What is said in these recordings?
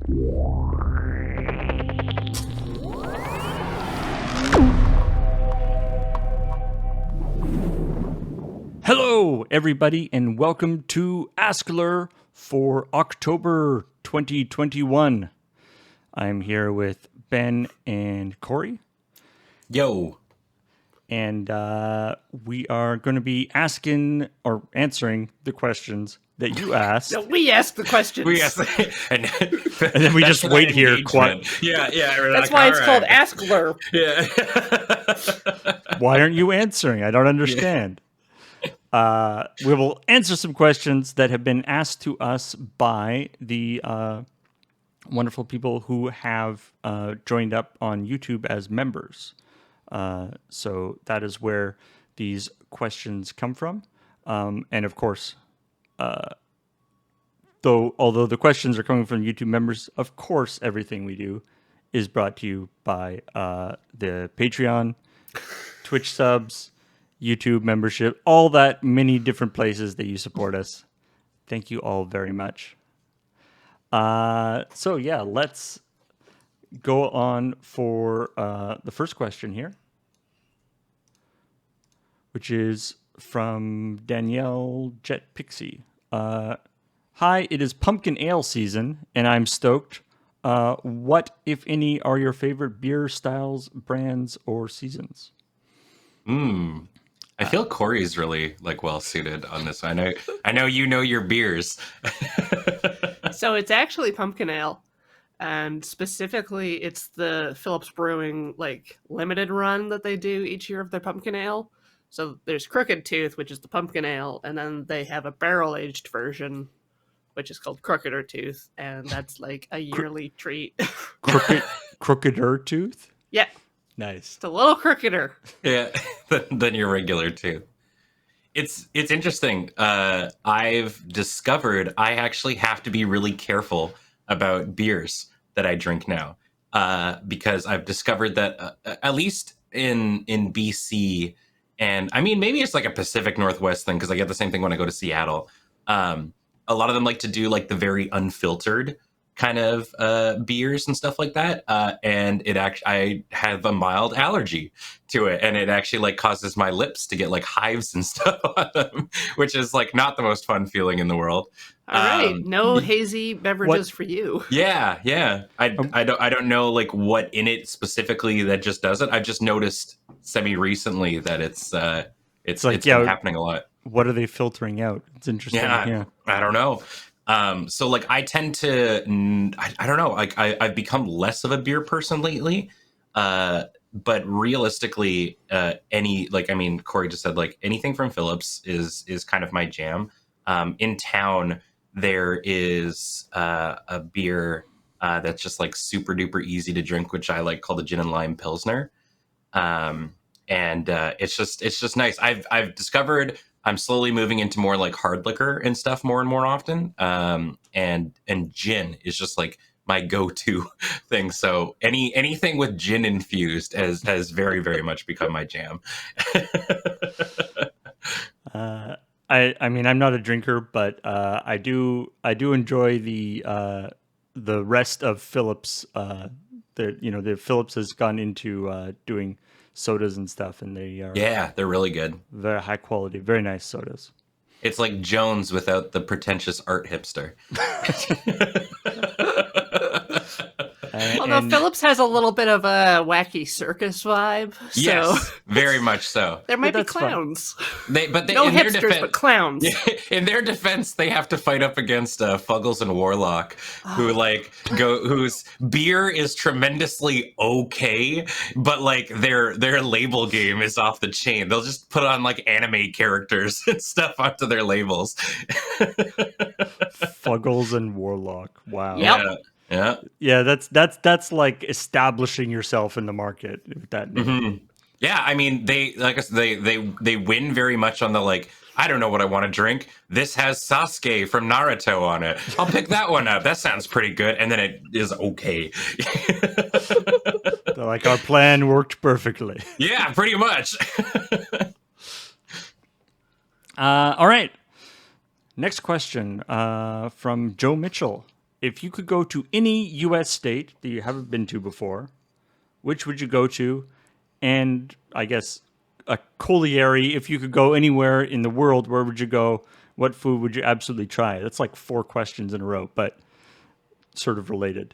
Hello, everybody, and welcome to askLRR for October 2021. I'm here with Ben and Cori. Yo. And we are going to be asking or answering the questions that you asked. No, we ask the questions. We ask, and then we just wait here. Yeah. That's why it's called askLRR. Yeah. Why aren't you answering? I don't understand. We will answer some questions that have been asked to us by the wonderful people who have joined up on YouTube as members. So that is where these questions come from. And of course, although the questions are coming from YouTube members, of course, everything we do is brought to you by the Patreon, Twitch subs, YouTube membership, all that many different places that you support us. Thank you all very much. So yeah, let's go on for the first question here, which is from Danielle Jet Pixie. Hi, it is pumpkin ale season, and I'm stoked. What, if any, are your favorite beer styles, brands, or seasons? I feel Cori's really well suited on this. I know you know your beers. So it's actually pumpkin ale, and specifically it's the Phillips Brewing limited run that they do each year of their pumpkin ale. So there's Crooked Tooth, which is the pumpkin ale, and then they have a barrel aged version, which is called Crookeder Tooth, and that's a yearly treat. Crookeder Tooth? Yeah. Nice. It's a little crookeder. Yeah, than your regular tooth. It's interesting. I've discovered I actually have to be really careful about beers that I drink now, because I've discovered that at least in BC, and I mean maybe it's a Pacific Northwest thing because I get the same thing when I go to Seattle. A lot of them like to do the very unfiltered kind of beers and stuff like that, and I have a mild allergy to it, and it actually causes my lips to get hives and stuff on them, which is not the most fun feeling in the world. All right, no hazy beverages for you. Yeah. I don't know what in it specifically that just does it. I've just noticed semi recently that it's been happening a lot. What are they filtering out? It's interesting. Yeah. I don't know. So I tend to, I don't know, I've become less of a beer person lately. But realistically, Cori just said, anything from Phillips is kind of my jam. In town, there is a beer that's just super duper easy to drink, which I called the Gin and Lime Pilsner. And it's just nice. I've discovered I'm slowly moving into more hard liquor and stuff more and more often. And gin is just my go-to thing. So anything with gin infused has very, very much become my jam. I mean, I'm not a drinker, but I do enjoy the rest of Phillips. The Phillips has gone into doing sodas and stuff, and they're really good. Very high quality, very nice sodas. It's like Jones without the pretentious art hipster. Although Phillips has a little bit of a wacky circus vibe. So yes, very much so. There might be clowns. No hipsters, but clowns. In their defense, they have to fight up against Fuggles and Warlock, whose beer is tremendously okay, but their label game is off the chain. They'll just put on anime characters and stuff onto their labels. Fuggles and Warlock. Wow. Yep. Yeah, that's establishing yourself in the market with that name. Mm-hmm. Yeah, I mean they win very much on the I don't know what I want to drink. This has Sasuke from Naruto on it. I'll pick that one up. That sounds pretty good, and then it is okay. So, our plan worked perfectly. Yeah, pretty much. All right. Next question from Joe Mitchell. if you could go to any U.S. state that you haven't been to before, which would you go to? And I guess a colliery, if you could go anywhere in the world, where would you go? What food would you absolutely try? That's like 4 questions in a row, but sort of related.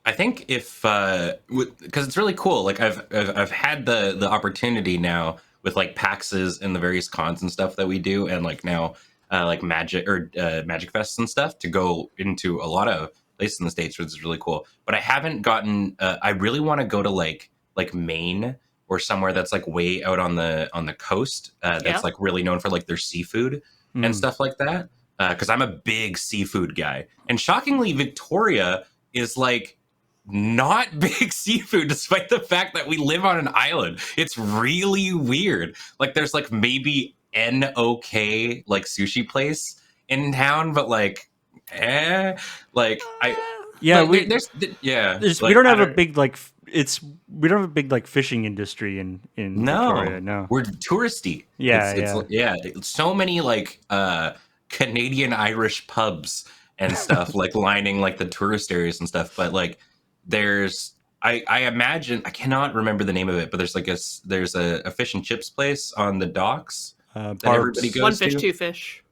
I think if because it's really cool. Like I've had the opportunity now with like PAXs and the various cons and stuff that we do, and like now like Magic Fests and stuff to go into a lot of places in the States, which is really cool. But I haven't gotten. I really want to go to like Maine or somewhere that's like way out on the coast. That's Yeah. like really known for like their seafood and stuff like that. Because I'm a big seafood guy, and shockingly, Victoria is like not big seafood despite the fact that we live on an island. It's really weird. Like there's like maybe an okay like sushi place in town, but like like I Yeah, like, we there's yeah there's, we like don't I have a big like we don't have a big like fishing industry in Victoria. no, No. we're touristy. Yeah, It's so many like Canadian Irish pubs and stuff like lining like the tourist areas and stuff, but like there's I imagine I cannot remember the name of it, but there's a fish and chips place on the docks that everybody Barb's. goes One fish, to. two fish.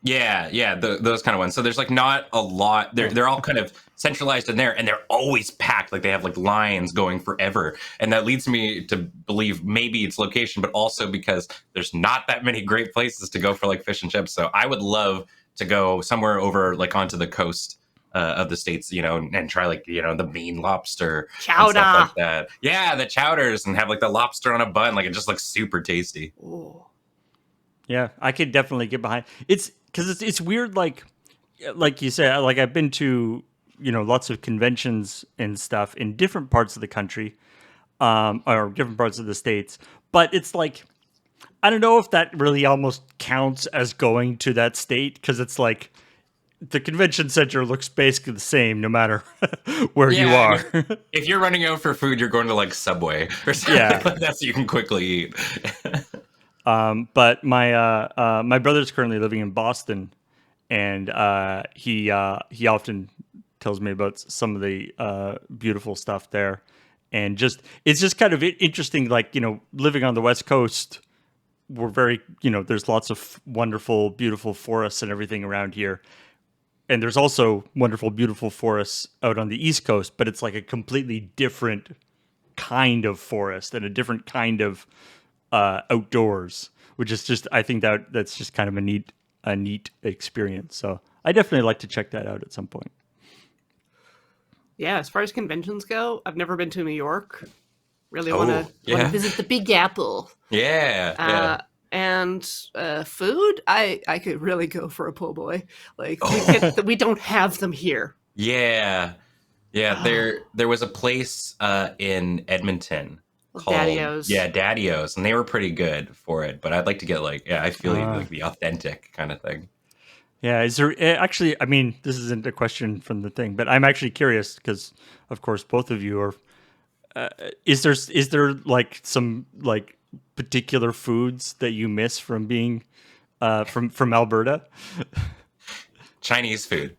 Yeah, those kind of ones. So there's like not a lot. They're all kind of centralized in there, and they're always packed. Like they have like lines going forever, and that leads me to believe maybe it's location, but also because there's not that many great places to go for like fish and chips. So I would love to go somewhere over like onto the coast of the States, and try like the Maine lobster and stuff Chowder. like that. Yeah, the chowders, and have like the lobster on a bun. Like it just looks super tasty. Ooh. Yeah, I could definitely get behind. It's because it's weird. Like you said, like I've been to lots of conventions and stuff in different parts of the country, or different parts of the states. But it's like I don't know if that really almost counts as going to that state because it's like the convention center looks basically the same no matter where you Yeah, are. if you're running out for food, you're going to like Subway or something Yeah. like that so you can quickly eat. But my brother's currently living in Boston, and he often tells me about some of the beautiful stuff there, and it's just kind of interesting. Like living on the West Coast, we're very there's lots of wonderful, beautiful forests and everything around here, and there's also wonderful, beautiful forests out on the East Coast, but it's like a completely different kind of forest and a different kind of outdoors, which is just I think that's just kind of a neat experience. So I definitely like to check that out at some point. Yeah, as far as conventions go, I've never been to New York. Really want to visit the Big Apple. Yeah. And food, I could really go for a po' boy. Like we don't have them here. Yeah. There was a place in Edmonton called Daddy-O's. Yeah, Daddy-O's, and they were pretty good for it. But I'd like to get I feel like the authentic kind of thing. Yeah, is there actually? I mean, this isn't a question from the thing, but I'm actually curious because, of course, both of you are. Is there like some like particular foods that you miss from being from Alberta? Chinese food.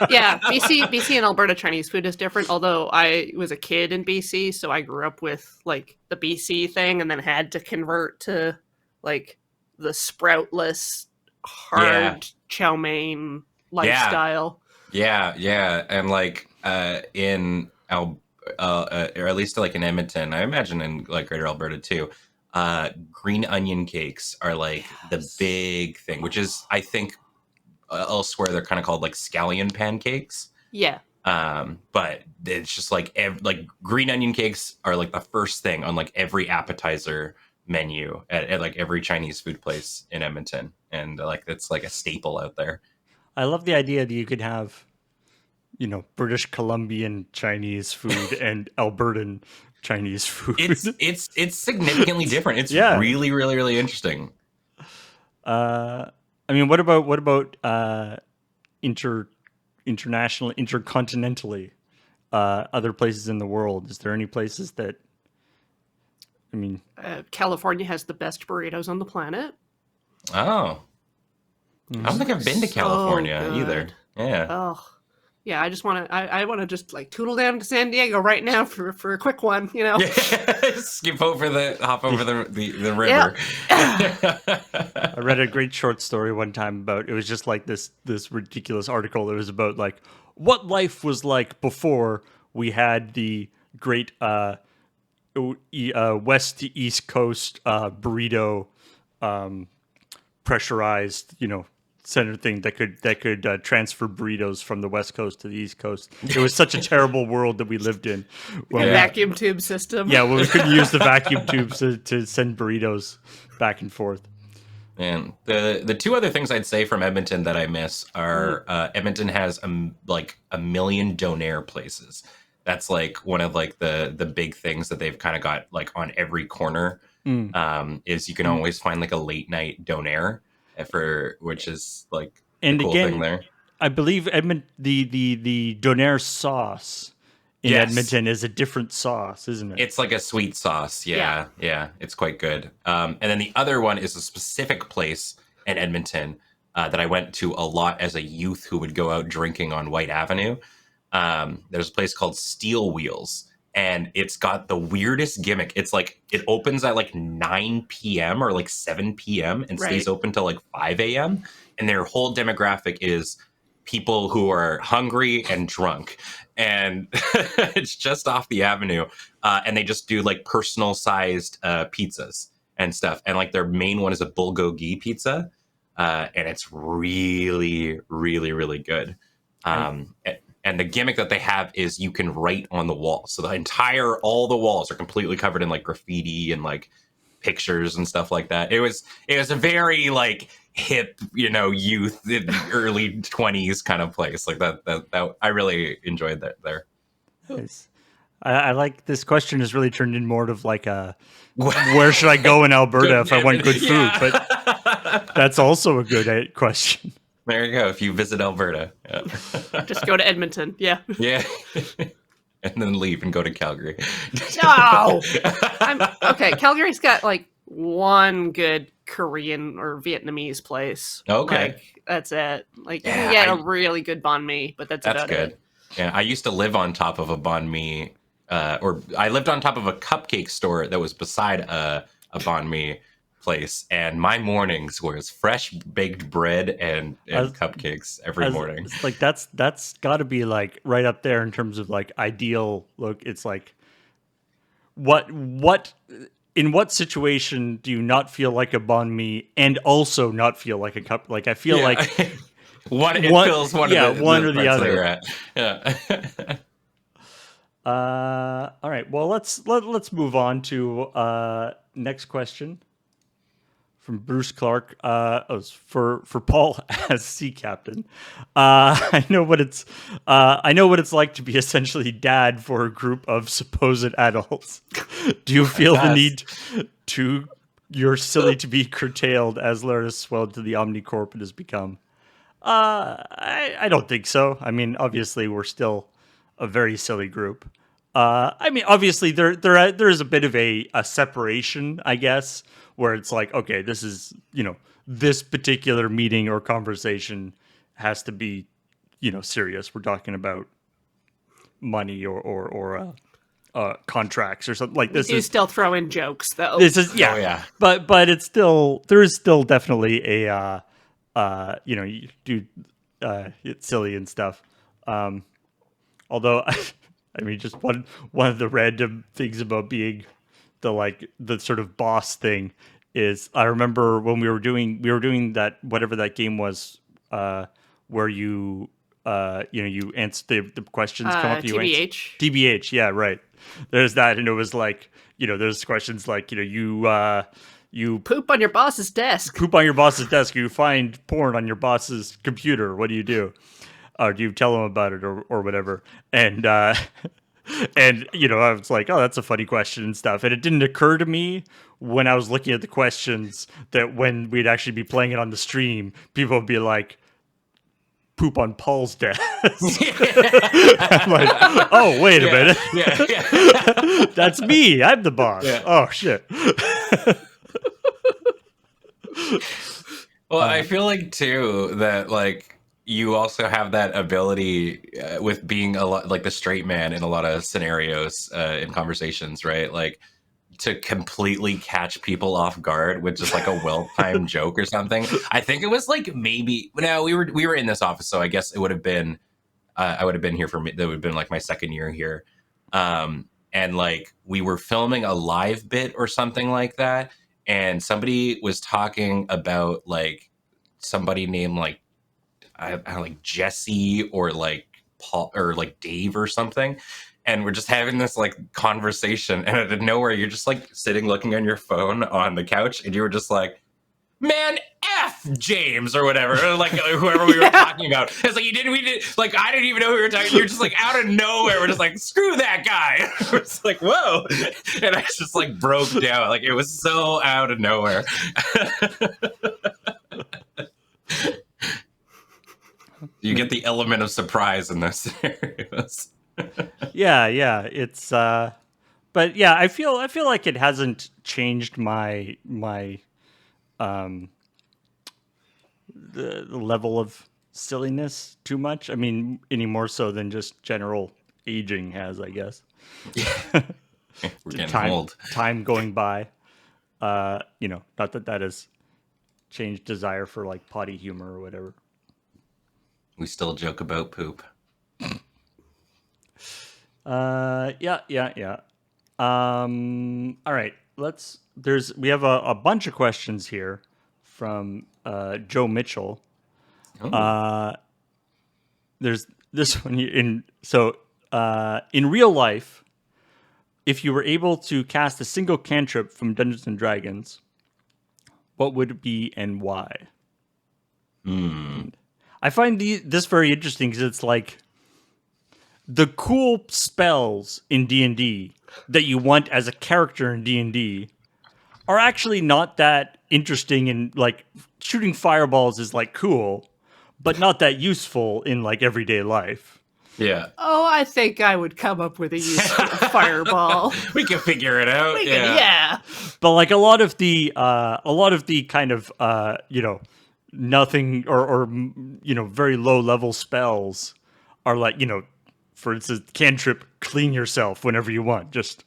Yeah, BC and Alberta Chinese food is different. Although I was a kid in BC, so I grew up with like the BC thing, and then had to convert to like the sproutless hard chow mein lifestyle. Yeah, and like in or at least like in Edmonton, I imagine in like Greater Alberta too. Green onion cakes are like the big thing, which is I think elsewhere they're kind of called like scallion pancakes. Yeah. But it's just like like green onion cakes are like the first thing on like every appetizer menu at like every Chinese food place in Edmonton, and like it's like a staple out there. I love the idea that you could have, British Columbian Chinese food and Albertan Chinese food. It's significantly different. It's really, really, really interesting. I mean, what about intercontinentally, other places in the world? Is there any places that? I mean, California has the best burritos on the planet. Oh, I don't think I've been to So California good. either. Yeah. Oh, yeah. I just want to. I want to just like tootle down to San Diego right now for a quick one. You know. Hop over the river. I read a great short story one time about it was just like this ridiculous article. It was about like what life was like before we had the great west to east coast burrito pressurized, center thing that could transfer burritos from the west coast to the east coast. It was such a terrible world that we lived in. Like a vacuum tube system. Yeah, well, we couldn't use the vacuum tubes to send burritos back and forth. And the two other things I'd say from Edmonton that I miss are Edmonton has a million donair places. That's like one of like the big things that they've kind of got like on every corner. Is you can always find like a late night donair which is like and the cool again, thing there. I believe the donair sauce in Edmonton is a different sauce, isn't it? It's like a sweet sauce. Yeah. It's quite good. And then the other one is a specific place in Edmonton that I went to a lot as a youth who would go out drinking on White Avenue. There's a place called Steel Wheels, and it's got the weirdest gimmick. It's like it opens at like 9 p.m. or like 7 p.m. and stays open till like 5 a.m. And their whole demographic is people who are hungry and drunk. And it's just off the avenue. And they just do like personal sized pizzas and stuff. And like their main one is a bulgogi pizza. And it's really, really, really good. And the gimmick that they have is you can write on the wall. So all the walls are completely covered in like graffiti and like pictures and stuff like that. It was a very like hip, youth in early 20s kind of place. Like that I really enjoyed that there. Nice. I like this question has really turned in more of like a where should I go in Alberta if I want good food? But that's also a good question. There you go. If you visit Alberta, just go to Edmonton. Yeah. Yeah. And then leave and go to Calgary. No. Okay. Calgary's got like one good Korean or Vietnamese place. Okay. Like, that's it. Like you can get a really good banh mi, but that's about good. it. Yeah. I used to live on top of a banh mi, or I lived on top of a cupcake store that was beside a banh mi place, and my mornings were fresh baked bread and cupcakes every morning. It's like that's got to be like right up there in terms of like ideal look. It's like what in what situation do you not feel like a banh mi and also not feel like a cup? Like I feel like one fills one of the one or the other. Yeah. All right. Well, let's move on to next question. From Bruce Clark, for Paul as sea captain. I know what it's like to be essentially dad for a group of supposed adults. Do you feel the need to you're silly to be curtailed as Lara has swelled to the Omnicorp it has become? I don't think so. I mean, obviously we're still a very silly group. I mean, obviously there is a bit of a separation, I guess, where it's like, okay, this is, this particular meeting or conversation has to be, serious. We're talking about money or contracts or something like this. You still throw in jokes though. This is but it's still there is still definitely a you do it's silly and stuff. Although I mean, just one of the random things about being the sort of boss thing is I remember when we were doing that whatever that game was where you you answer the questions come up. TBH. TBH, yeah, right. There's that, and it was like there's questions like you poop on your boss's desk. Poop on your boss's desk. You find porn on your boss's computer. What do you do? Or do you tell them about it or whatever? And and I was like, oh, that's a funny question and stuff. And it didn't occur to me when I was looking at the questions that when we'd actually be playing it on the stream, people would be like, poop on Paul's desk. I'm like, oh, wait a minute. Yeah. That's me. I'm the boss. Yeah. Oh, shit. Well, I feel like too that like you also have that ability with being a lot like the straight man in a lot of scenarios in conversations, right? Like to completely catch people off guard with just like a well-timed joke or something. I think it was like maybe no, we were in this office, so I guess it would have been I would have been here for me. That would have been like my second year here, and like we were filming a live bit or something like that, and somebody was talking about like somebody named like I don't know, like Jesse or like Paul or like Dave or something. And we're just having this like conversation, and out of nowhere, you're just like sitting looking on your phone on the couch, and you were just like, "Man, F James" or whatever, or like whoever we were talking about. It's like we did like I didn't even know who we were talking. You're just like out of nowhere. We're just like, "Screw that guy." It's like, whoa, and I just like broke down. Like it was so out of nowhere. You get the element of surprise in those scenarios. Yeah, it's but yeah, I feel like it hasn't changed my the level of silliness too much. I mean, any more so than just general aging has, I guess. We're getting old. Time going by. You know, not that has changed desire for like potty humor or whatever. We still joke about poop. Yeah. All right. We have a bunch of questions here from Joe Mitchell. Oh. There's this one in real life, if you were able to cast a single cantrip from Dungeons and Dragons, what would it be and why? I find this very interesting because it's like the cool spells in D&D that you want as a character in D&D are actually not that interesting, and like shooting fireballs is like cool, but not that useful in like everyday life. Yeah. Oh, I think I would come up with a useful fireball. We can figure it out. Yeah. But like a lot of the kind of nothing or very low level spells are like, for instance, cantrip, clean yourself whenever you want, just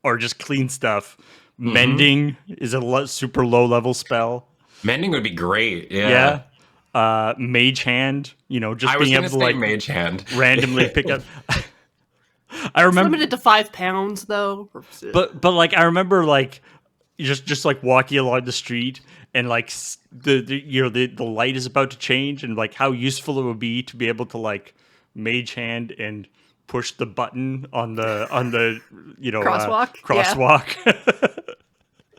or just clean stuff. Mm-hmm. Mending is a super low level spell. Mending would be great. Yeah. Mage hand, just I was being able to like mage hand randomly pick up. I remember it's limited to 5 pounds though. But like I remember like just like walking along the street and like the light is about to change, and like how useful it would be to be able to like mage hand and push the button on the crosswalk. Yeah.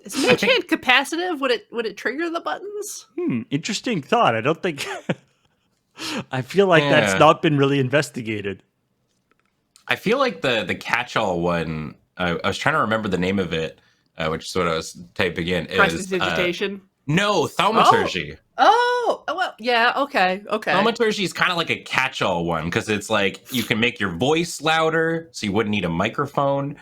Is mage hand capacitive? Would it trigger the buttons? Interesting thought. I don't think. I feel like that's not been really investigated. I feel like the catch-all one. I was trying to remember the name of it, which is what I was typing in. Prestidigitation? No, thaumaturgy. Oh, well, yeah. Okay. Thaumaturgy is kind of like a catch-all one because it's like you can make your voice louder, so you wouldn't need a microphone.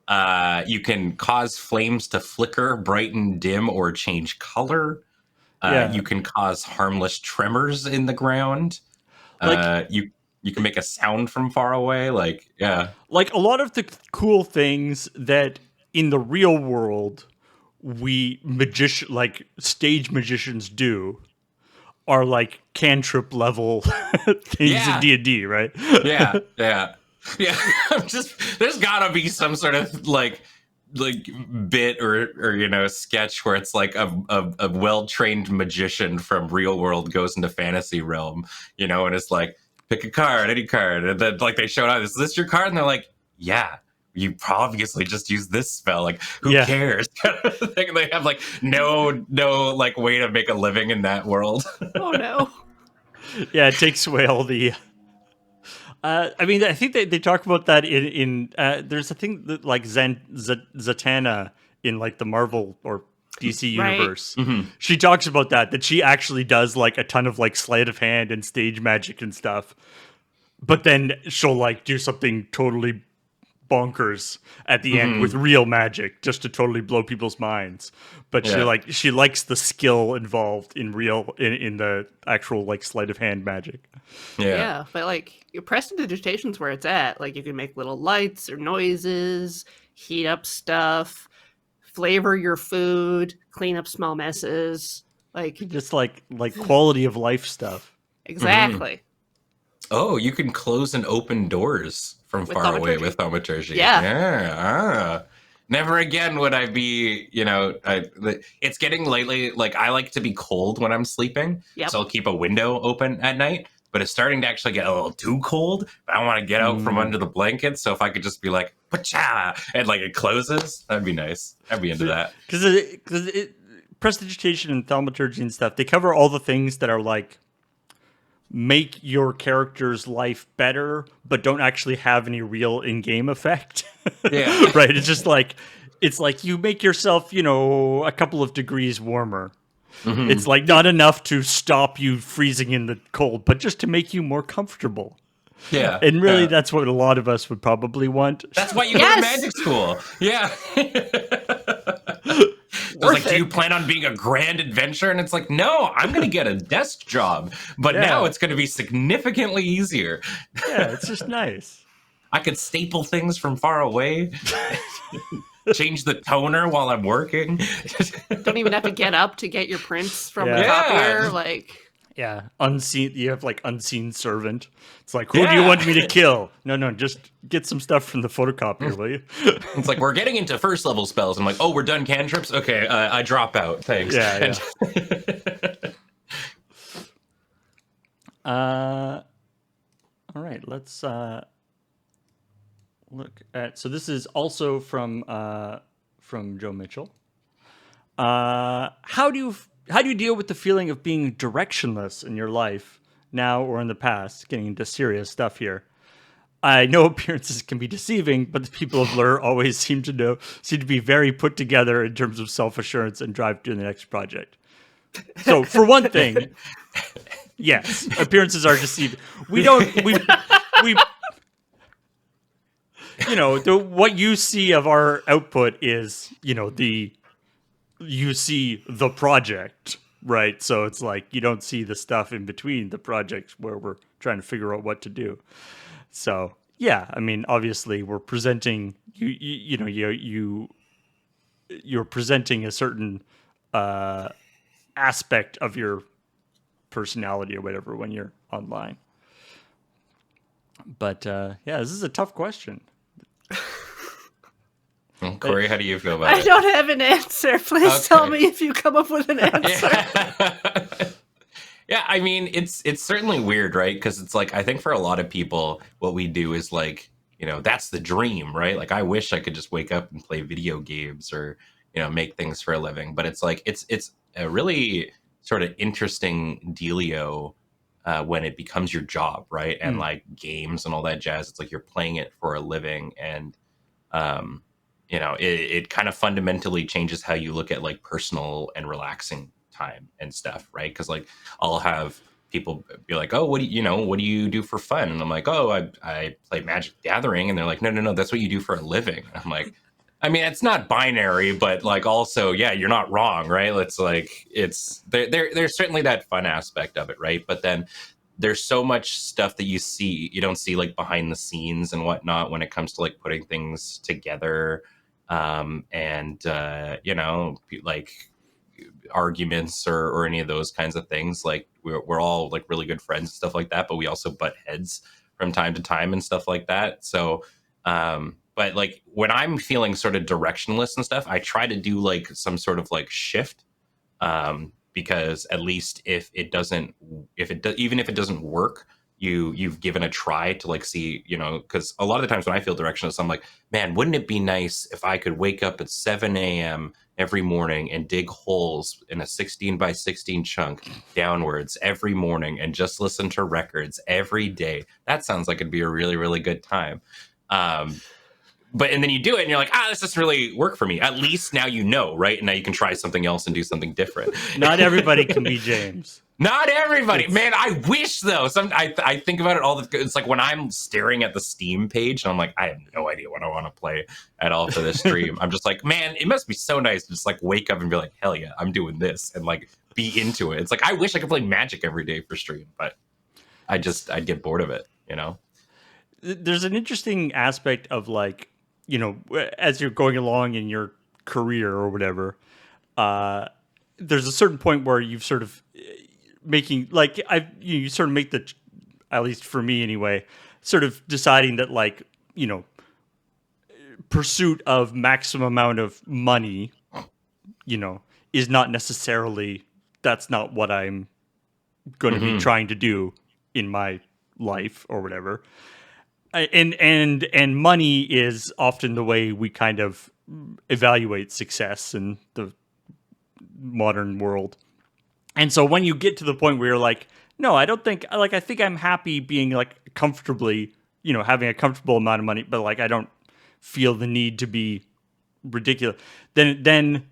You can cause flames to flicker, brighten, dim, or change color. You can cause harmless tremors in the ground. You can make a sound from far away. Like a lot of the cool things that in the real world stage magicians do are like cantrip level things in D&D, right? Yeah. There's gotta be some sort of like bit or sketch where it's like a well-trained magician from real world goes into fantasy realm, and it's like, pick a card, any card, and then like they show out, is this your card? And they're like, yeah, you obviously just use this spell, like who cares? They have like no like way to make a living in that world. Oh no. Yeah, it takes away all the I mean, I think they talk about that in there's a thing that like Zatanna in like the Marvel or DC universe. Right. Mm-hmm. She talks about that she actually does like a ton of like sleight of hand and stage magic and stuff, but then she'll like do something totally bonkers at the end with real magic just to totally blow people's minds. But she likes the skill involved in the actual like sleight of hand magic. Yeah, but like your prestidigitation's where it's at. Like you can make little lights or noises, heat up stuff, flavor your food, clean up small messes. Like just like quality of life stuff. Exactly. Oh, you can close and open doors from far away with thaumaturgy. Yeah. Never again would I be, it's getting lately, like I like to be cold when I'm sleeping. Yep. So I'll keep a window open at night, but it's starting to actually get a little too cold. But I want to get out from under the blankets. So if I could just be like, pacha, and like it closes, that'd be nice. I'd be into that. Because prestidigitation and thaumaturgy and stuff, they cover all the things that are like, make your character's life better, but don't actually have any real in-game effect. Yeah. Right? It's like you make yourself, a couple of degrees warmer. It's like not enough to stop you freezing in the cold, but just to make you more comfortable. Yeah. And really, that's what a lot of us would probably want. That's why you go to magic school. Yeah. Like, do you plan on being a grand adventurer? And it's like, no, I'm going to get a desk job. But now it's going to be significantly easier. Yeah, it's just nice. I could staple things from far away. Change the toner while I'm working. Don't even have to get up to get your prints from the copier. Like, unseen. You have like unseen servant. It's like, who do you want me to kill? No, just get some stuff from the photocopier, will you? It's like, we're getting into first level spells. I'm like, oh, we're done cantrips? Okay, I drop out. Thanks. Yeah. All right, let's look at. So this is also from Joe Mitchell. How do you deal with the feeling of being directionless in your life now or in the past? Getting into serious stuff here. I know appearances can be deceiving, but the people of LRR always seem to be very put together in terms of self-assurance and drive to the next project. So for one thing, yes, appearances are deceiving. What you see of our output is, you see the project, right? So it's like you don't see the stuff in between the projects where we're trying to figure out what to do. So yeah, I mean, obviously we're presenting you're presenting a certain aspect of your personality or whatever when you're online. But this is a tough question. Well, Cori, how do you feel about it? I don't have an answer. Please tell me if you come up with an answer. Yeah, I mean, it's certainly weird, right? Because it's like, I think for a lot of people, what we do is like, that's the dream, right? Like, I wish I could just wake up and play video games or, make things for a living. But it's like, it's a really sort of interesting dealio when it becomes your job, right? And like games and all that jazz, it's like you're playing it for a living. And, it kind of fundamentally changes how you look at like personal and relaxing time and stuff, right? Because like I'll have people be like, oh, what do you do for fun? And I'm like, oh, I play Magic the Gathering. And they're like, no, that's what you do for a living. And I'm like, I mean, it's not binary, but like also, yeah, you're not wrong, right? It's like there's certainly that fun aspect of it, right? But then there's so much stuff that you don't see like behind the scenes and whatnot when it comes to like putting things together, like arguments or any of those kinds of things. Like we're all like really good friends and stuff like that, but we also butt heads from time to time and stuff like that. So but like when I'm feeling sort of directionless and stuff, I try to do like some sort of like shift, because at least even if it doesn't work, you've given a try to like see, because a lot of the times when I feel directionless, I'm like, man, wouldn't it be nice if I could wake up at 7 a.m. every morning and dig holes in a 16 by 16 chunk downwards every morning and just listen to records every day. That sounds like it'd be a really, really good time. And then you do it and you're like, this doesn't really work for me. At least now right? And now you can try something else and do something different. Not everybody can be James. Not everybody, man. I wish though. I think about it all. It's like when I'm staring at the Steam page, and I'm like, I have no idea what I want to play at all for this stream. I'm just like, man, it must be so nice to just like wake up and be like, hell yeah, I'm doing this, and like be into it. It's like I wish I could play Magic every day for stream, but I'd get bored of it, you know. There's an interesting aspect of like, you know, as you're going along in your career or whatever, there's a certain point where you've sort of making like you sort of make the, at least for me anyway, sort of deciding that like, you know, pursuit of maximum amount of money, you know, is not necessarily, that's not what I'm going to be trying to do in my life or whatever. And money is often the way we kind of evaluate success in the modern world. And so when you get to the point where you're like, no, I don't think, like, I think I'm happy being like comfortably, you know, having a comfortable amount of money, but like I don't feel the need to be ridiculous. Then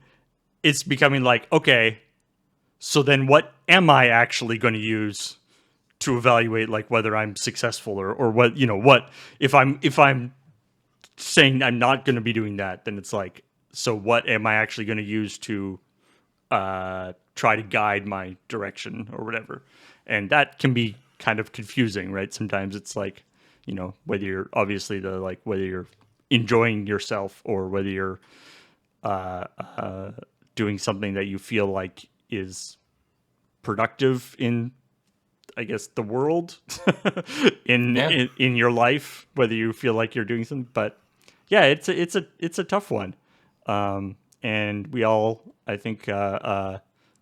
it's becoming like, okay, so then what am I actually going to use to evaluate like whether I'm successful or what, you know, what if I'm saying I'm not going to be doing that, then it's like, so what am I actually going to use to try to guide my direction or whatever? And that can be kind of confusing, right? Sometimes it's like, you know, whether you're obviously whether you're enjoying yourself or whether you're doing something that you feel like is productive in, I guess, the world in your life, whether you feel like you're doing something. But yeah, it's a tough one. And we all, I think,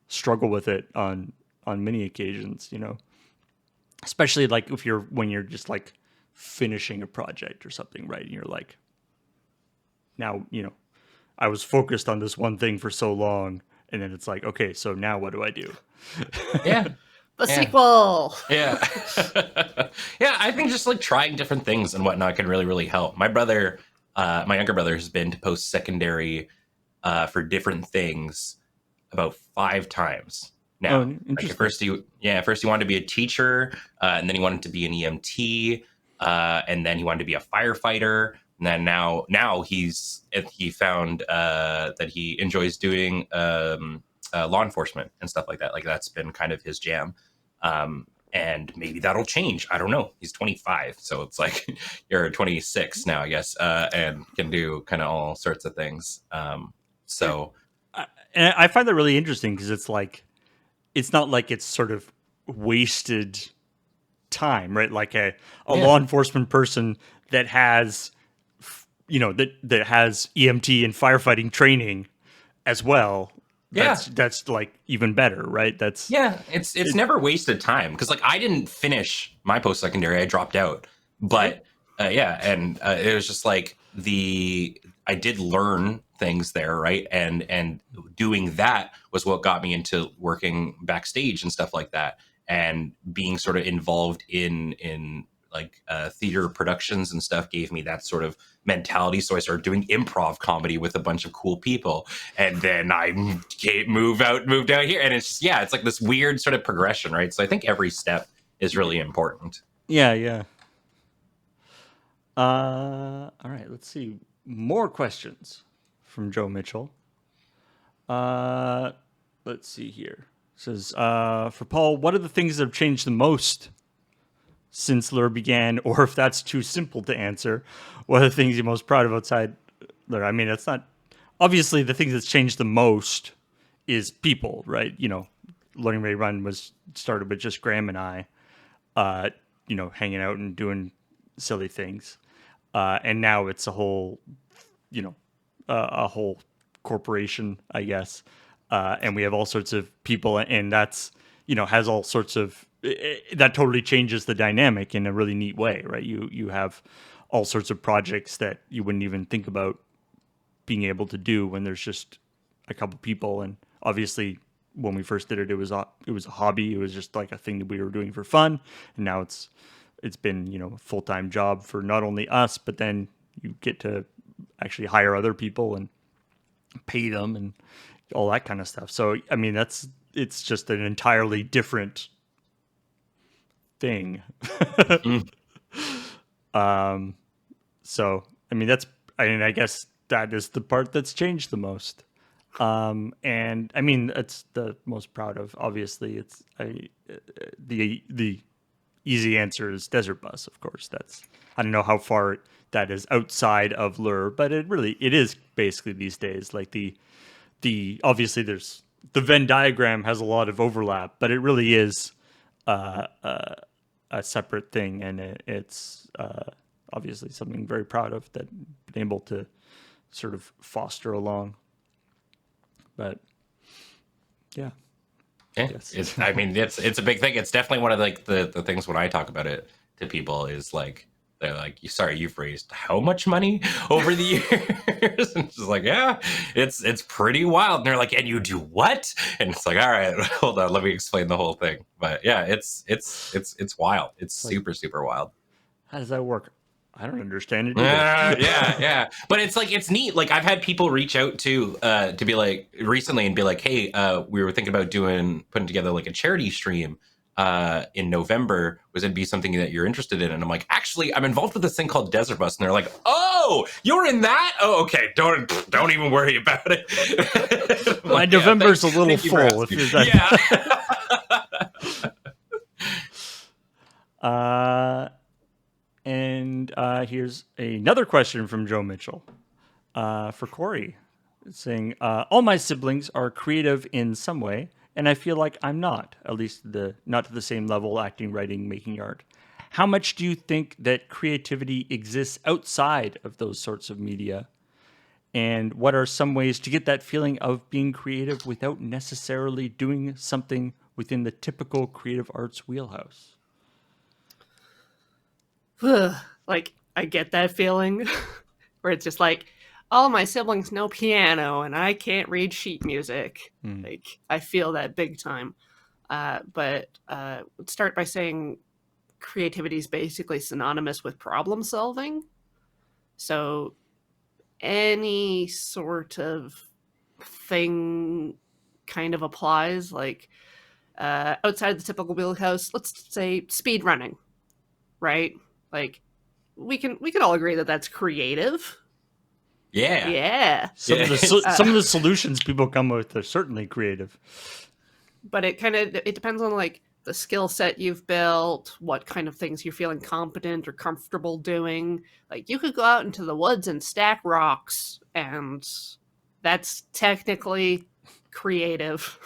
struggle with it on many occasions, you know, especially like when you're just like finishing a project or something, right? And you're like, now, you know, I was focused on this one thing for so long, and then it's like, okay, so now what do I do? Yeah. The sequel. Yeah. Yeah, I think just like trying different things and whatnot can really, really help. My brother, my younger brother, has been to post-secondary for different things about 5 times now. Oh, interesting. Like first he wanted to be a teacher, and then he wanted to be an EMT, and then he wanted to be a firefighter. And then now he found that he enjoys doing law enforcement and stuff like that. Like that's been kind of his jam. And maybe that'll change. I don't know. He's 25, so it's like you're 26 now, I guess, and can do kind of all sorts of things. So, and I find that really interesting because it's like, it's not like it's sort of wasted time, right? Like a law enforcement person that has, you know, that has EMT and firefighting training as well. That's like even better, right? That's it's never wasted time because like I didn't finish my post-secondary, I dropped out, but it was just like I did learn things there, right? And doing that was what got me into working backstage and stuff like that, and being sort of involved in like theater productions and stuff gave me that sort of mentality. So I started doing improv comedy with a bunch of cool people, and then I moved out here, and it's just it's like this weird sort of progression, right? So I think every step is really important. Yeah. All right, let's see. More questions from Joe Mitchell. Let's see here. It says, for Paul, what are the things that have changed the most since LRR began? Or if that's too simple to answer, what are the things you're most proud of outside LRR? I mean, it's not... Obviously, the thing that's changed the most is people, right? You know, LoadingReadyRun was started with just Graham and I, you know, hanging out and doing silly things. And now it's a whole, you know, a whole corporation, I guess. And we have all sorts of people, and that's, you know, has all sorts of, that totally changes the dynamic in a really neat way, right? You have all sorts of projects that you wouldn't even think about being able to do when there's just a couple people. And obviously, when we first did it, it was a hobby. It was just like a thing that we were doing for fun. And now it's been, you know, a full-time job for not only us, but then you get to actually hire other people and pay them and all that kind of stuff. So, I mean, it's just an entirely different thing. So I mean I guess that is the part that's changed the most. And I mean it's the most proud of. Obviously, the easy answer is Desert Bus. Of course, I don't know how far that is outside of LUR, but it is basically these days like the obviously there's the Venn diagram has a lot of overlap, but it really is a separate thing, and it's obviously something very proud of that been able to sort of foster along. But yeah. Yeah, it's a big thing. It's definitely one of like the things when I talk about it to people is like they're like, sorry, you've raised how much money over the years? And it's just like, yeah, it's pretty wild. And they're like, and you do what? And it's like, all right, hold on, let me explain the whole thing. But yeah, it's wild. It's super, super wild. How does that work? I don't understand it either. Yeah. But it's like, it's neat. Like I've had people reach out to be like recently and be like, hey, we were thinking about putting together like a charity stream in November. Was it be something that you're interested in? And I'm like, actually, I'm involved with this thing called Desert Bus. And they're like, oh, you're in that? Oh, okay. Don't even worry about it. My November's a little full. If you're that. And here's another question from Joe Mitchell for Cori, saying, all my siblings are creative in some way, and I feel like I'm not, at least not to the same level, acting, writing, making art. How much do you think that creativity exists outside of those sorts of media? And what are some ways to get that feeling of being creative without necessarily doing something within the typical creative arts wheelhouse? Like, I get that feeling where it's just like, all my siblings know piano and I can't read sheet music. Like, I feel that big time. But let's start by saying creativity is basically synonymous with problem solving. So any sort of thing kind of applies. Like, outside the typical wheelhouse, let's say speed running, right? Like, we can all agree that that's creative. Yeah. Some of the solutions people come with are certainly creative. But it depends on like the skill set you've built, what kind of things you're feeling competent or comfortable doing. Like, you could go out into the woods and stack rocks, and that's technically creative.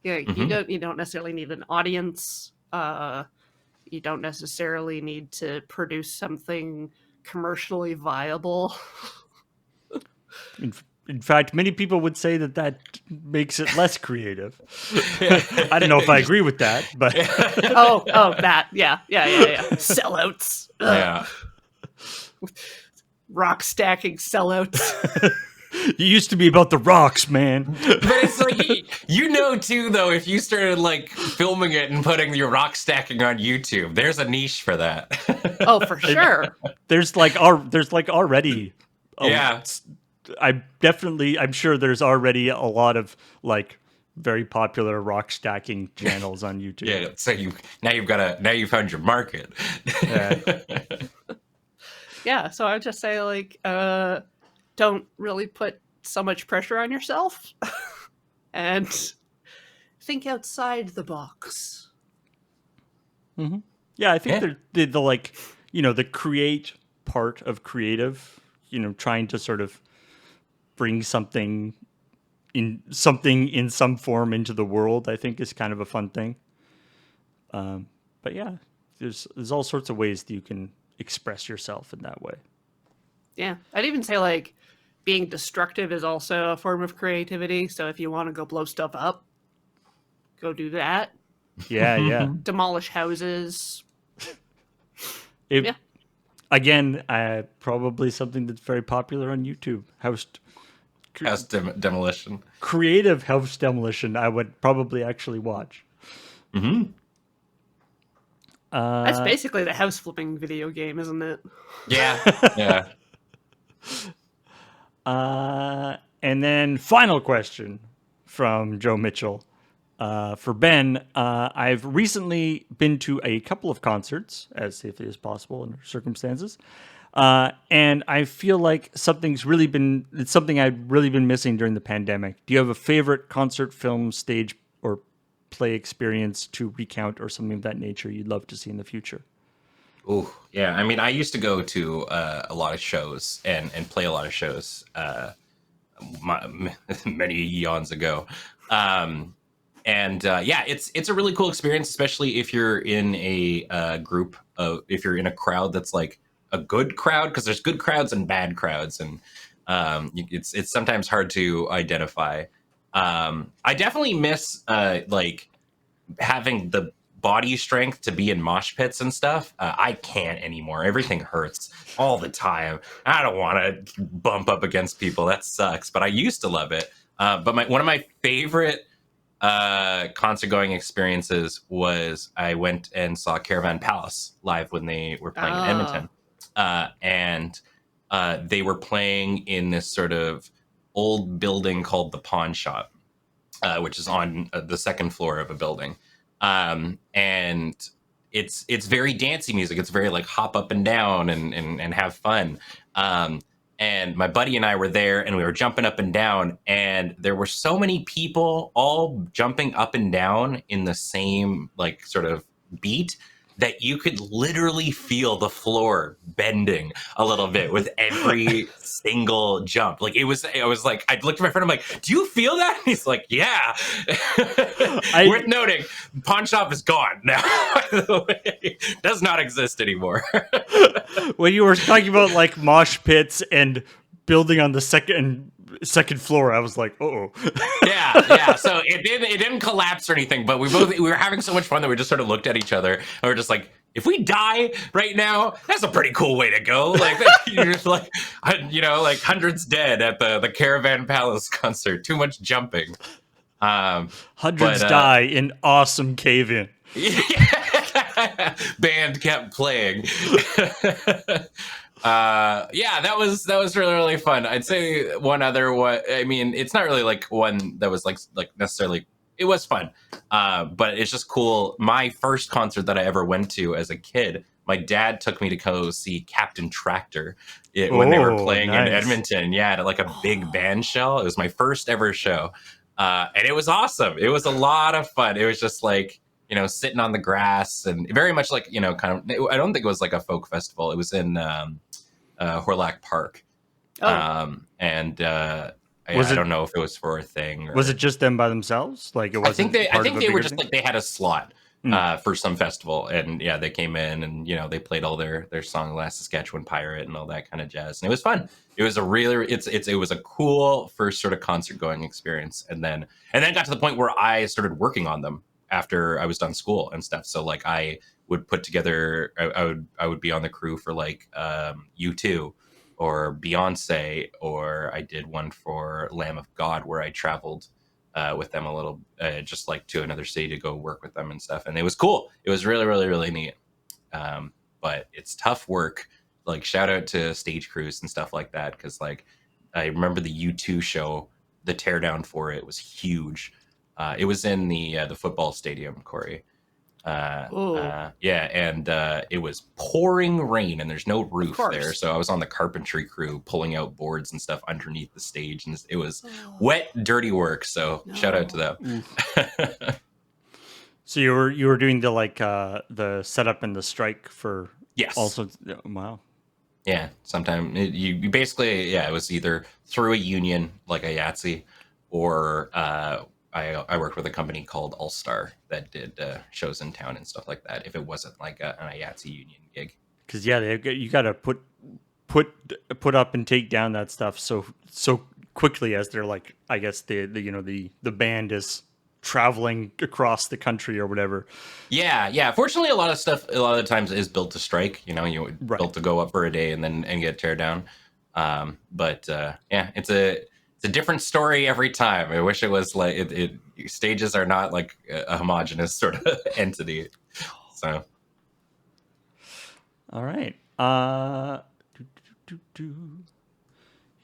You don't necessarily need an audience. You don't necessarily need to produce something commercially viable. In fact, many people would say that makes it less creative. I don't know if I agree with that, but that, yeah. Sellouts. Yeah. Rock stacking sellouts. You used to be about the rocks, man. But it's like, too, though, if you started like filming it and putting your rock stacking on YouTube, there's a niche for that. Oh, for sure. There's already. Yeah. I'm sure there's already a lot of like very popular rock stacking channels on YouTube. Yeah. So you found your market. Yeah. So I would just say like, don't really put so much pressure on yourself and think outside the box. Mm-hmm. Yeah, I think the like, the create part of creative, trying to sort of bring something in some form into the world, I think is kind of a fun thing. But yeah, there's all sorts of ways that you can express yourself in that way. Yeah, I'd even say like being destructive is also a form of creativity. So if you want to go blow stuff up, go do that. Yeah. Demolish houses. Again, probably something that's very popular on YouTube. House demolition. Creative house demolition, I would probably actually watch. Mm-hmm. That's basically the house flipping video game, isn't it? Yeah. And then final question from Joe Mitchell. For Ben, I've recently been to a couple of concerts, as safely as possible under circumstances. And I feel like it's something I've really been missing during the pandemic. Do you have a favorite concert, film, stage, or play experience to recount, or something of that nature you'd love to see in the future? Oh, yeah. I mean, I used to go to a lot of shows and play a lot of shows many eons ago. Um, and yeah, it's a really cool experience, especially if you're in a group of, if you're in a crowd that's like a good crowd, because there's good crowds and bad crowds, and it's sometimes hard to identify. I definitely miss like having the body strength to be in mosh pits and stuff. I can't anymore. Everything hurts all the time. I don't want to bump up against people. That sucks. But I used to love it. But one of my favorite concert going experiences was I went and saw Caravan Palace live when they were playing in Edmonton. And they were playing in this sort of old building called the Pawn Shop, which is on the second floor of a building. And it's very dancey music. It's very like hop up and down and have fun. And my buddy and I were there, and we were jumping up and down, and there were so many people all jumping up and down in the same like sort of beat that you could literally feel the floor bending a little bit with every single jump. Like I was like, I looked at my friend, I'm like, do you feel that? And he's like, yeah. Worth noting, Pawn Shop is gone now. By the way, does not exist anymore. When you were talking about like mosh pits and building on the second floor, I was like, oh. Yeah. So it didn't collapse or anything, but we were having so much fun that we just sort of looked at each other and we're just like, if we die right now, that's a pretty cool way to go. Like you're just like, like hundreds dead at the Caravan Palace concert. Too much jumping. Hundreds die in awesome cave-in. Band kept playing. Yeah, that was really, really fun. I'd say one other one. I mean, it's not really like one that was like necessarily. It was fun, but it's just cool. My first concert that I ever went to as a kid, my dad took me to go see Captain Tractor when they were playing in Edmonton. Yeah, at like a big band shell. It was my first ever show, and it was awesome. It was a lot of fun. It was just like, sitting on the grass and very much like, kind of, I don't think it was like a folk festival. It was in Horlack Park. I don't know if it was for a thing. Was it just them by themselves? Like it wasn't. I think they were just like, they had a slot for some festival, and yeah, they came in and they played all their song Last Saskatchewan Pirate and all that kind of jazz, and it was fun. It was a really it was a cool first sort of concert going experience, and then got to the point where I started working on them after I was done school and stuff. So like I would put together, I would be on the crew for like U2 or Beyonce, or I did one for Lamb of God where I traveled with them a little, just like to another city to go work with them and stuff. And it was cool. It was really, really, really neat. But it's tough work. Like shout out to stage crews and stuff like that. Cause like I remember the U2 show, the teardown for it was huge. It was in the football stadium, Cori. And it was pouring rain, and there's no roof there, so I was on the carpentry crew pulling out boards and stuff underneath the stage, and it was wet, dirty work. So shout out to them. So you were doing the the setup and the strike for Also, wow. Yeah, sometimes you basically it was either through a union like a Yahtzee, or I worked with a company called All Star that did shows in town and stuff like that. If it wasn't like an IATSE union gig, because you got to put up and take down that stuff so quickly as they're like, I guess the band is traveling across the country or whatever. Yeah. Fortunately, a lot of the times is built to strike. Built to go up for a day and get tear down. It's a different story every time. I wish it was like it stages are not like a homogenous sort of entity. So, all right.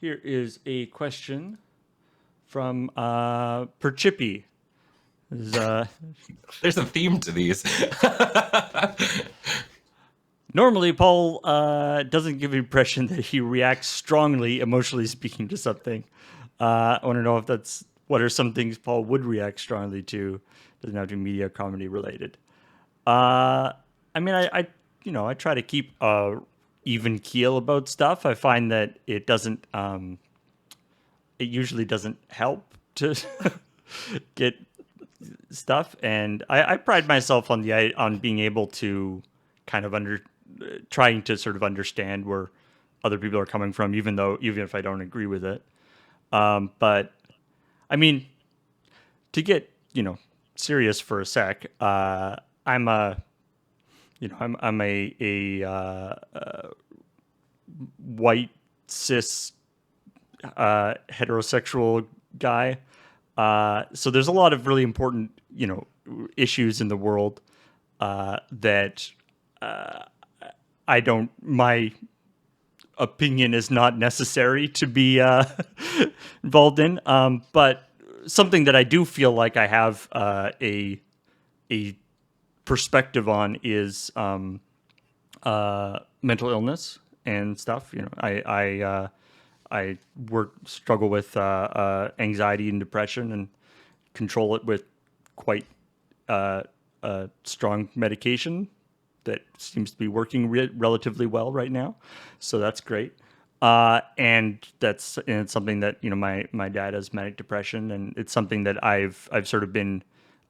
Here is a question from Perchippy. There's There's a theme to these. normally, Paul doesn't give the impression that he reacts strongly, emotionally speaking, to something. I want to know if what are some things Paul would react strongly to. Doesn't have to be media or comedy related. I mean, I try to keep a even keel about stuff. I find that it doesn't. It usually doesn't help to get stuff, and I pride myself on being able to kind of trying to sort of understand where other people are coming from, even if I don't agree with it. But I mean, to get serious for a sec, I'm a white cis heterosexual guy. So there's a lot of really important issues in the world that my opinion is not necessary to be involved in. But something that I do feel like I have a perspective on is mental illness and stuff. I struggle with anxiety and depression and control it with quite strong medication that seems to be working relatively well right now. So that's great. And it's something that my dad has manic depression, and it's something that I've sort of been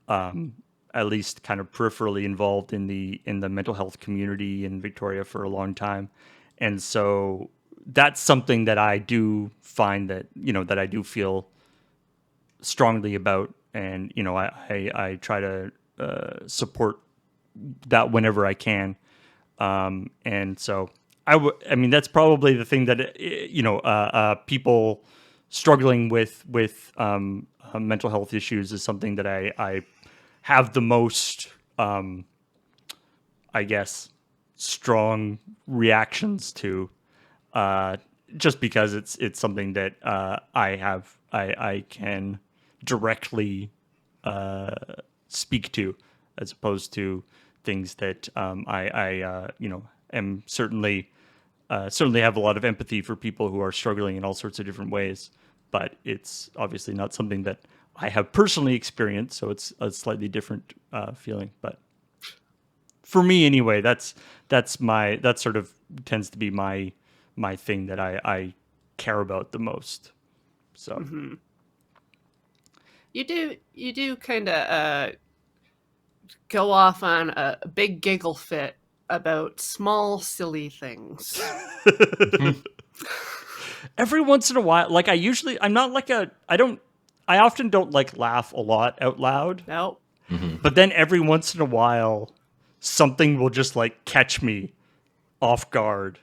at least kind of peripherally involved in the mental health community in Victoria for a long time, and so that's something that I do find that that I do feel strongly about, and I try to support that whenever I can, and so I mean that's probably the thing that people struggling with mental health issues is something that I have the most I guess strong reactions to, just because it's something that I can directly speak to, as opposed to things that I am certainly have a lot of empathy for people who are struggling in all sorts of different ways, but it's obviously not something that I have personally experienced, so it's a slightly different feeling. But for me anyway, that sort of tends to be my thing that I care about the most. So mm-hmm. You do kind of go off on a big giggle fit about small silly things. Every once in a while, like I often don't like laugh a lot out loud. No. Mm-hmm. But then every once in a while, something will just like catch me off guard,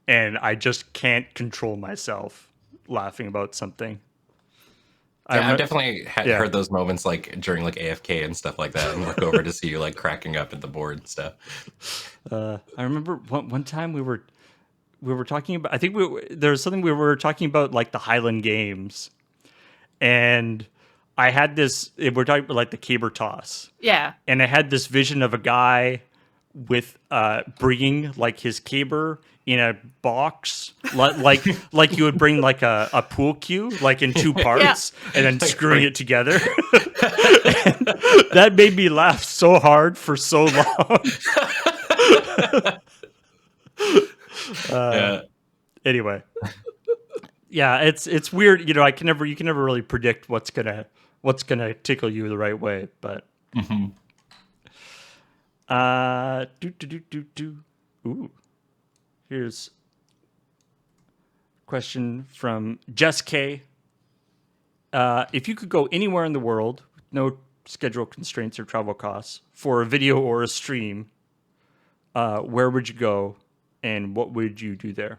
and I just can't control myself laughing about something. Yeah, I've definitely heard those moments like during like AFK and stuff like that, and look over to see you like cracking up at the board and stuff. I remember one time we were talking about, I think there was something we were talking about, like the Highland Games, and I had this, we're talking about like the caber toss. Yeah. And I had this vision of a guy with bringing like his caber in a box, like you would bring like a pool cue, like in two parts, and then screwing it together. And that made me laugh so hard for so long. Anyway, yeah, it's weird. You can never really predict what's gonna tickle you the right way, but. Mm-hmm. Ooh. Here's a question from Jess K. If you could go anywhere in the world, no schedule constraints or travel costs, for a video or a stream, where would you go, and what would you do there?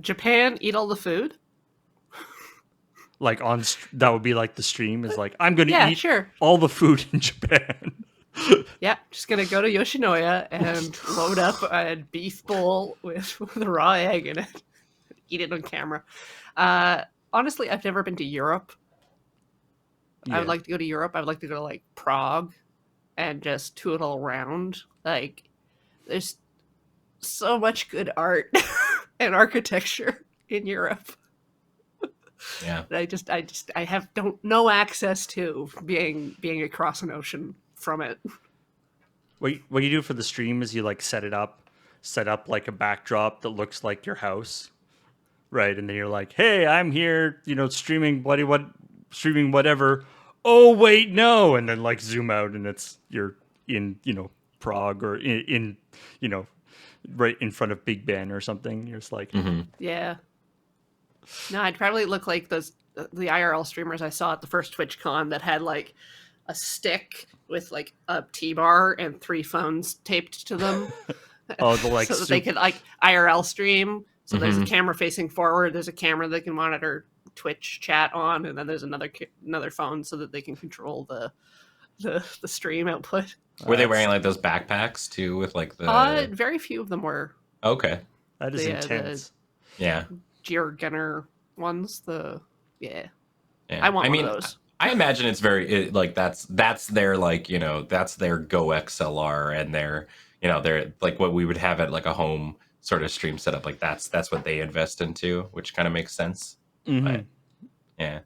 Japan, eat all the food. Like that would be like the stream is like, I'm going to eat sure. all the food in Japan. Yeah, just gonna go to Yoshinoya and load up a beef bowl with a raw egg in it. Eat it on camera. honestly, I've never been to Europe. Yeah. I would like to go to Europe. I would like to go to like Prague and just tootle around. Like, there's so much good art and architecture in Europe. Yeah. I have don't no access to being across an ocean from it. What you do for the stream is you like set up like a backdrop that looks like your house, right? And then you're like, hey, I'm here, streaming streaming whatever. Oh wait, no, and then like zoom out and you're in Prague or in right in front of Big Ben or something. You're just like, Yeah. No, I'd probably look like the IRL streamers I saw at the first TwitchCon that had like a stick with like a T-bar and 3 phones taped to them. oh, the like so that they could like IRL stream. So there's a Mhm. camera facing forward. There's a camera they can monitor Twitch chat on, and then there's another phone so that they can control the stream output. Were they wearing like those backpacks too with like the Very few of them were Okay. that is the intense. Yeah. Georgenner ones. Yeah. I want one of those. I imagine it's very like that's their like, that's their Go XLR and their, they're like what we would have at like a home sort of stream setup. Like that's what they invest into, which kind of makes sense. But yeah.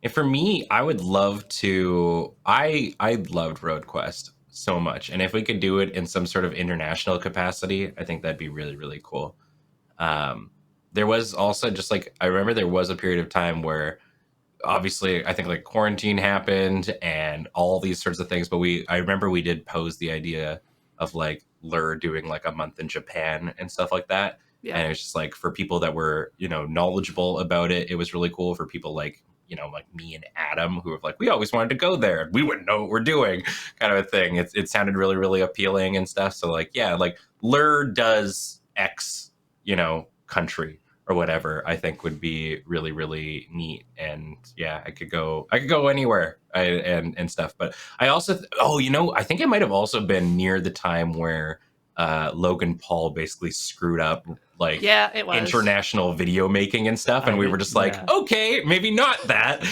And for me, I would love to I loved Road Quest so much. And if we could do it in some sort of international capacity, I think that'd be really, really cool. There was also just like I remember there was a period of time where obviously I think like quarantine happened and all these sorts of things, but I remember we did pose the idea of like LRR doing like a month in Japan and stuff like that. Yeah. And it's just like for people that were, knowledgeable about it, it was really cool. For people like, like me and Adam, who have like, we always wanted to go there and we wouldn't know what we're doing, kind of a thing. It sounded really, really appealing and stuff. So like, yeah, like LRR does X, country or whatever, I think would be really, really neat. And yeah, I could go anywhere and stuff. But I also, I think it might have also been near the time where Logan Paul basically screwed up like it was. international video making and stuff. And we were just like, okay, maybe not that.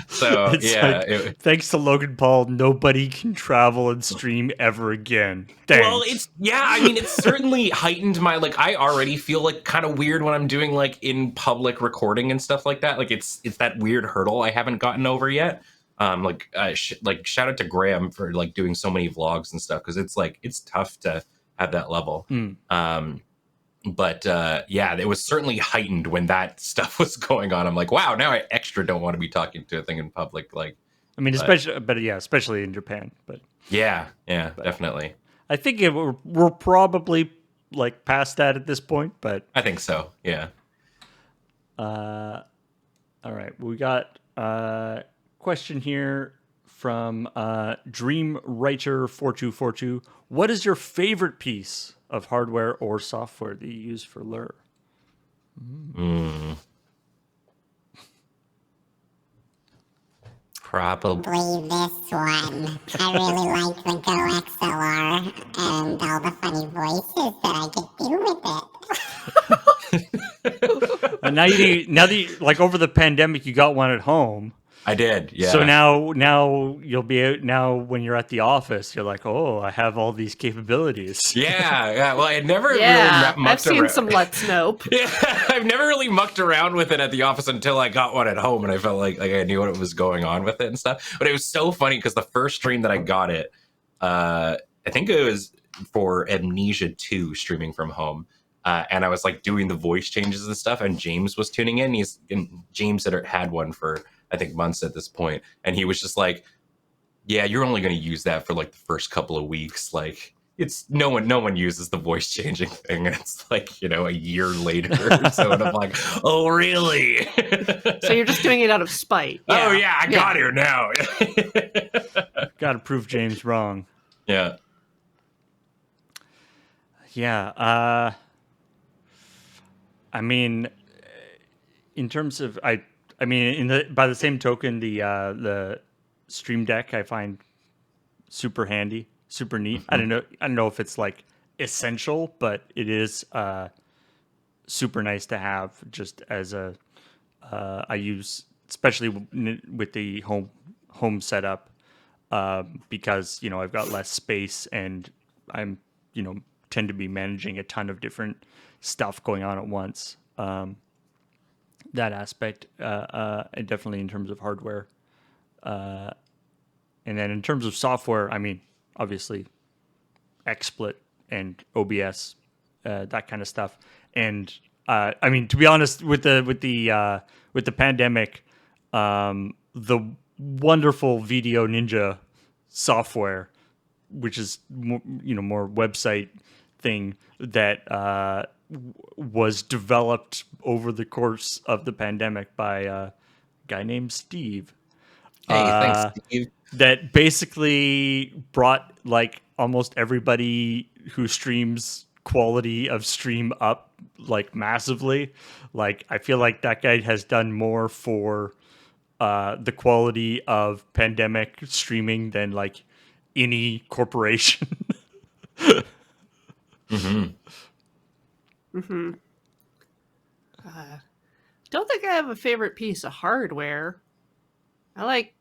So it's thanks to Logan Paul, nobody can travel and stream ever again. Thanks. Well, it's certainly heightened my like. I already feel like kind of weird when I'm doing like in public recording and stuff like that. Like it's that weird hurdle I haven't gotten over yet. Shout out to Graham for like doing so many vlogs and stuff because it's tough to have that level. But it was certainly heightened when that stuff was going on. I'm like, wow, now I extra don't want to be talking to a thing in public. Like, I mean, especially in Japan. But definitely. I think we're probably like past that at this point. But I think so. Yeah. All right, we got a question here from DreamWriter4242. What is your favorite piece of hardware or software that you use for LRR? Probably this one. I really like the Go XLR and all the funny voices that I get do with it. And now that like over the pandemic, you got one at home. I did, yeah. So now you'll be out. Now when you're at the office, you're like, oh, I have all these capabilities. Yeah. Well, I never really I've mucked seen around. some Let's Nope. Yeah, I've never really mucked around with it at the office until I got one at home, and I felt like I knew what was going on with it and stuff. But it was so funny because the first stream that I got it, I think it was for Amnesia 2 streaming from home. And I was like doing the voice changes and stuff, and James was tuning in. James had one for I think months at this point, and he was just like, "Yeah, you're only going to use that for like the first couple of weeks. Like, it's no one uses the voice changing thing." And it's like a year later, so and I'm like, "Oh, really?" So you're just doing it out of spite. Yeah. Oh yeah, I got here now. Got to prove James wrong. Yeah. Yeah. I mean, in terms of by the same token, the Stream Deck I find super handy, super neat. Mm-hmm. I don't know if it's like essential, but it is super nice to have just as a I use, especially with the home setup, because I've got less space and I'm tend to be managing a ton of different stuff going on at once. That aspect, and definitely in terms of hardware, and then in terms of software, I mean, obviously, XSplit and OBS, that kind of stuff. And I mean, to be honest, with the pandemic, the wonderful Video Ninja software, which is more website thing that was developed over the course of the pandemic by a guy named Steve. Hey, thanks, Steve. That basically brought like almost everybody who streams quality of stream up like massively. Like I feel like that guy has done more for the quality of pandemic streaming than like any corporation. Don't think I have a favorite piece of hardware. I like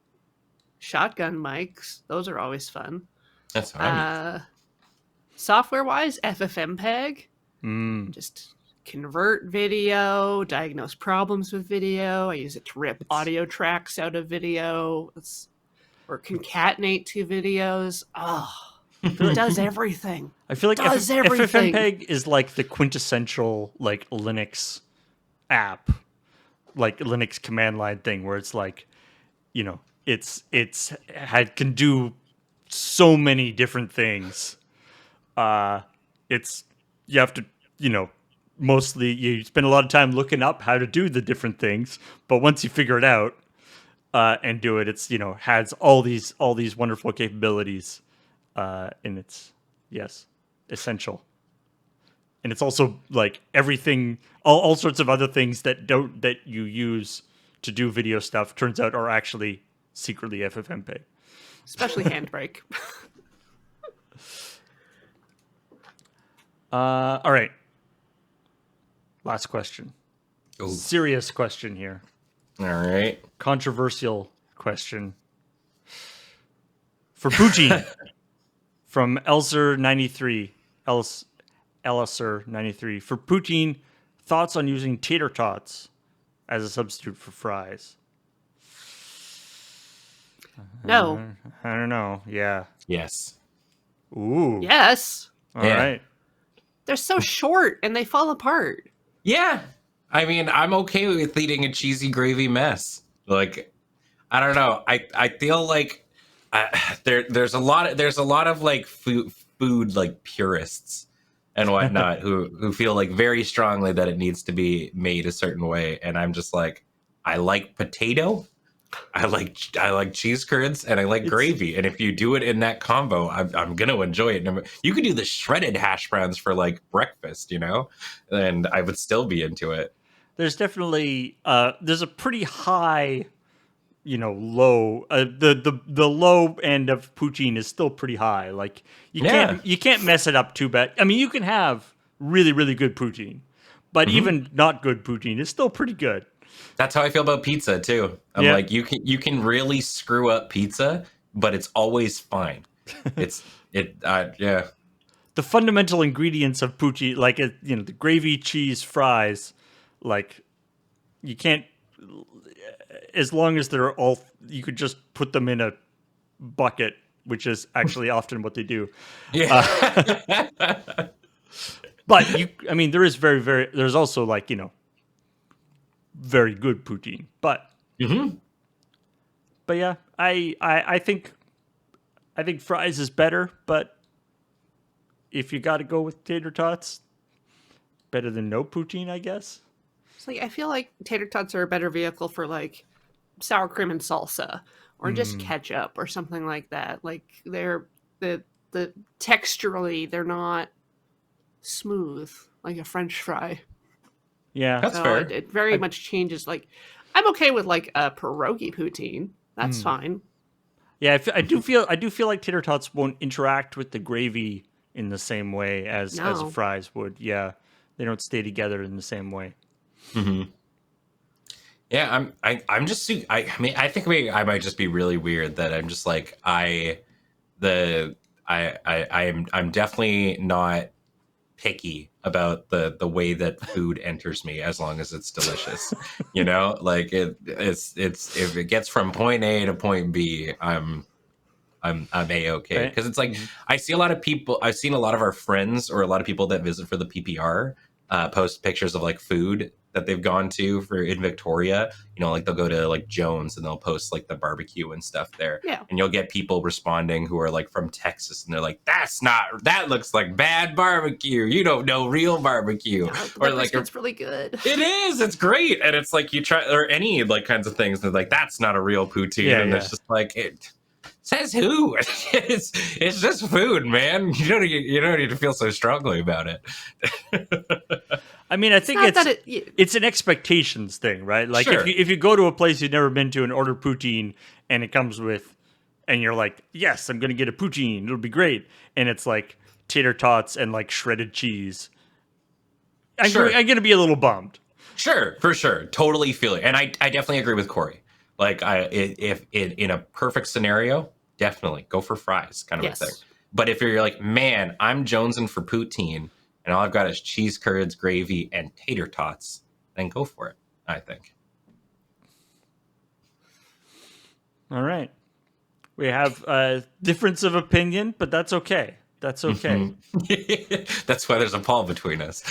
shotgun mics. Those are always fun. That's funny. Software-wise, FFmpeg. Just convert video, diagnose problems with video. I use it to rip audio tracks out of video. Or concatenate two videos. Oh, it does everything. I feel like does everything. FFmpeg is like the quintessential like Linux app, like Linux command line thing, where it's like, can do so many different things. You have to, mostly you spend a lot of time looking up how to do the different things, but once you figure it out and do it, it's has all these wonderful capabilities, and it's essential. And it's also like everything, all sorts of other things that you use to do video stuff turns out are actually secretly FFmpeg. Especially Handbrake. All right. Last question. Ooh. Serious question here. All right. Controversial question. For Poutine from Elser93. Elser93. For Poutine, thoughts on using tater tots as a substitute for fries? No. I don't know. Yeah. Yes. Ooh. Yes. All right. They're so short and they fall apart. Yeah. I mean, I'm okay with eating a cheesy gravy mess. Like, I don't know. I feel like there's a lot of like food like purists and whatnot who feel like very strongly that it needs to be made a certain way, and I'm just like, I like potato, I like cheese curds, and I like gravy, and if you do it in that combo, I'm gonna enjoy it. You could do the shredded hash browns for like breakfast, and I would still be into it. There's definitely there's a pretty high, low. The low end of poutine is still pretty high. Like you can't mess it up too bad. I mean, you can have really, really good poutine, but even not good poutine is still pretty good. That's how I feel about pizza too. I'm like, you can really screw up pizza, but it's always fine. The fundamental ingredients of poutine, like the gravy, cheese, fries, like you can't, as long as they're all, you could just put them in a bucket, which is actually often what they do. Yeah. But there is there's also like, very good poutine, but yeah, I think fries is better, but if you got to go with tater tots, better than no poutine, I guess. It's like, I feel like tater tots are a better vehicle for like sour cream and salsa, or just ketchup or something like that. Like they're the texturally, they're not smooth like a French fry. Yeah, that's fair. It very much changes. Like, I'm okay with like a pierogi poutine. That's fine. Yeah, I do feel like tater tots won't interact with the gravy in the same way as fries would. Yeah, They don't stay together in the same way. Mm-hmm. Yeah, I'm just I mean I think I might just be really weird that I'm just like I'm definitely not picky about the way that food enters me as long as it's delicious. You know, like it's if it gets from point A to point B, I'm A-okay, Right. because it's like I've seen a lot of our friends or a lot of people that visit for the PPR post pictures of like food that they've gone to for in Victoria. You know, like they'll go to like Jones and they'll post like the barbecue and stuff there. Yeah. And you'll get people responding who are like from Texas and they're like, that looks like bad barbecue. You don't know real barbecue. Yeah, or the like brisket's really good. it is. It's great. And it's like you try or any like kinds of things. They're like, that's not a real poutine. Yeah, and yeah. it's just like it says who? it's just food, man. You don't need to feel so strongly about it. I mean, I think not that it's an expectations thing, right? Like Sure. if you go to a place you've never been to and order poutine and it comes with, and you're like, yes, I'm going to get a poutine. It'll be great. And it's like tater tots and like shredded cheese. I'm Sure. going to be a little bummed. Sure, for sure. Totally feel it. And I definitely agree with Cori. Like if in a perfect scenario, definitely go for fries kind of Yes. a thing. But if you're like, man, I'm jonesing for poutine and all I've got is cheese curds, gravy, and tater tots, then go for it, I think. All right. We have a difference of opinion, but that's okay. That's okay. That's why there's a Paul between us.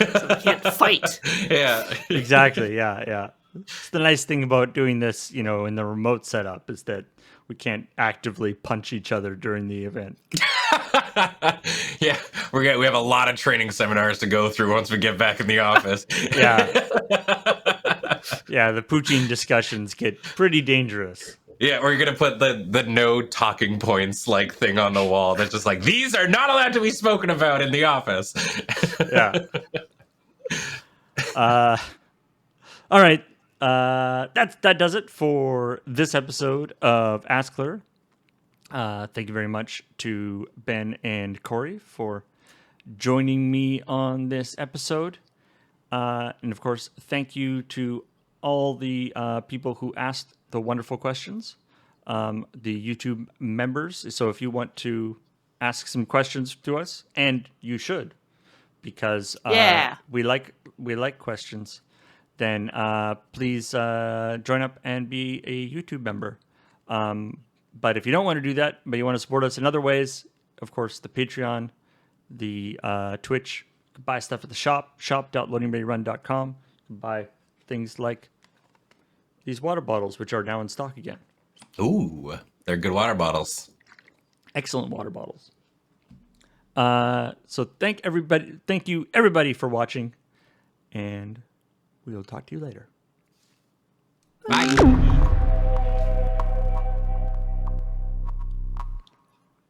We can't fight. Yeah. Exactly. Yeah. Yeah. It's the nice thing about doing this, you know, in the remote setup is that we can't actively punch each other during the event. Yeah, we have a lot of training seminars to go through once we get back in the office. Yeah. Yeah, the poutine discussions get pretty dangerous. Yeah, we're gonna put the no talking points like thing on the wall that's just like, these are not allowed to be spoken about in the office. Yeah. All right. That does it for this episode of askLRR. Thank you very much to Ben and Cori for joining me on this episode. And of course, thank you to all the people who asked the wonderful questions, the YouTube members. So if you want to ask some questions to us, and you should, because Yeah. we like questions, then please join up and be a YouTube member. But if you don't want to do that, but you want to support us in other ways, of course, the Patreon, the Twitch, you can buy stuff at the shop.loadingreadyrun.com. You can buy things like these water bottles, which are now in stock again. Ooh, they're good water bottles. Excellent water bottles. So thank you everybody for watching, and we will talk to you later. Bye.